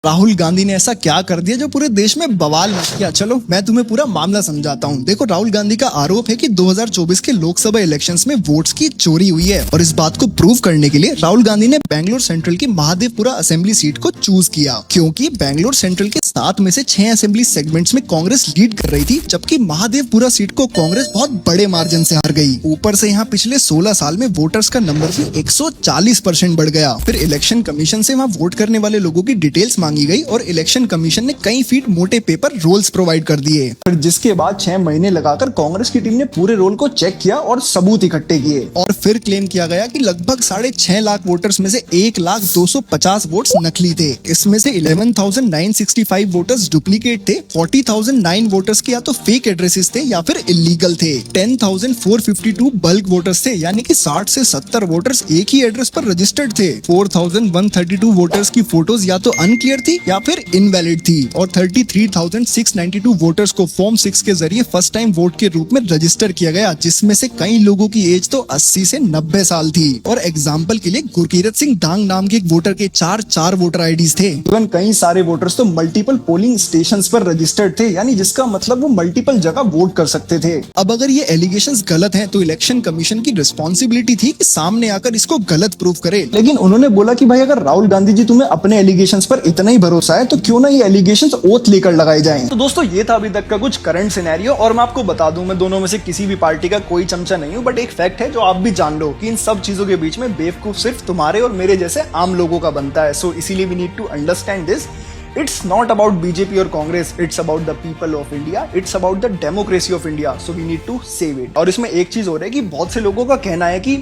राहुल गांधी ने ऐसा क्या कर दिया जो पूरे देश में बवाल मच गया। चलो मैं तुम्हें पूरा मामला समझाता हूँ। देखो, राहुल गांधी का आरोप है कि 2024 के लोकसभा इलेक्शंस में वोट्स की चोरी हुई है और इस बात को प्रूव करने के लिए राहुल गांधी ने बेंगलोर सेंट्रल की महादेवपुरा असेंबली सीट को चूज किया, क्योंकि बेंगलोर सेंट्रल के 7 में से 6 असेंबली सेगमेंट्स में कांग्रेस लीड कर रही थी, जबकि महादेवपुरा सीट को कांग्रेस बहुत बड़े मार्जिन से हार गई। ऊपर से यहाँ पिछले 16 साल में वोटर्स का नंबर भी 140% बढ़ गया। फिर इलेक्शन कमीशन से वहाँ वोट करने वाले लोगों की डिटेल्स मांगी गई और इलेक्शन कमीशन ने कई फीट मोटे पेपर रोल्स प्रोवाइड कर दिए। फिर जिसके बाद 6 महीने लगाकर कांग्रेस की टीम ने पूरे रोल को चेक किया और सबूत इकट्ठे किए और फिर क्लेम किया गया कि लगभग 6.5 लाख वोटर्स में से 1,250 वोट्स नकली थे। इसमें से 11,965 वोटर्स डुप्लीकेट थे, 40,009 वोटर्स के या तो फेक एड्रेसेस थे या फिर इलीगल थे, 10,452 बल्क वोटर्स थे, यानी कि 60 से 70 वोटर्स एक ही एड्रेस पर रजिस्टर्ड थे, 4,132 वोटर्स की फोटोज या तो अनक्लियर थी या फिर इनवैलिड थी और 33,692 वोटर्स को फॉर्म 6 के जरिए फर्स्ट टाइम वोट के रूप में रजिस्टर किया गया, जिसमें से कई लोगों की एज तो 80 से 90 साल थी। और एग्जाम्पल के लिए गुरकीरत सिंह डांग नाम के एक वोटर के 4 वोटर आईडीज थे। इवन कई सारे वोटर्स तो मल्टीपल पोलिंग स्टेशंस पर रजिस्टर्ड थे, यानी जिसका मतलब वो मल्टीपल जगह वोट कर सकते थे। अब अगर ये एलिगेशंस गलत हैं तो इलेक्शन कमीशन की रिस्पॉन्सिबिलिटी थी कि सामने आकर इसको गलत प्रूव करे, लेकिन उन्होंने बोला कि भाई अगर राहुल गांधी जी तुम्हें अपने एलिगेशंस पर इतना ही भरोसा है तो क्यों ना ये एलिगेशंस ओथ लेकर लगाए जाएं। तो दोस्तों ये था अभी तक का कुछ करंट सिनेरियो और मैं आपको बता दूं, मैं दोनों में से किसी भी पार्टी का कोई चमचा नहीं हूं, बट एक फैक्ट है जो आप भी जान लो कि इन सब चीजों के बीच में बेवकूफ सिर्फ तुम्हारे और मेरे जैसे आम लोगों का बनता है। सो इसीलिए we need to understand this. It's not about BJP or Congress, it's about the people of India, it's about the democracy of India, so we need to save it। और इसमें एक चीज हो रहा है कि बहुत से लोगों का कहना है कि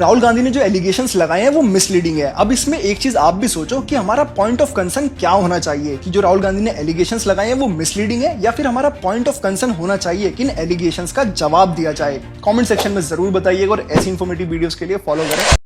राहुल गांधी ने जो एलिगेशंस लगाए हैं वो मिसलीडिंग है। अब इसमें एक चीज आप भी सोचो कि हमारा पॉइंट ऑफ कंसर्न क्या होना चाहिए, कि जो राहुल गांधी ने एलिगेशंस लगाए हैं वो मिसलीडिंग है या फिर हमारा पॉइंट ऑफ कंसर्न होना चाहिए कि इन एलिगेशंस का जवाब दिया जाए। कमेंट सेक्शन में जरूर बताइएगा और ऐसी इंफॉर्मेटिव वीडियोस के लिए फॉलो करें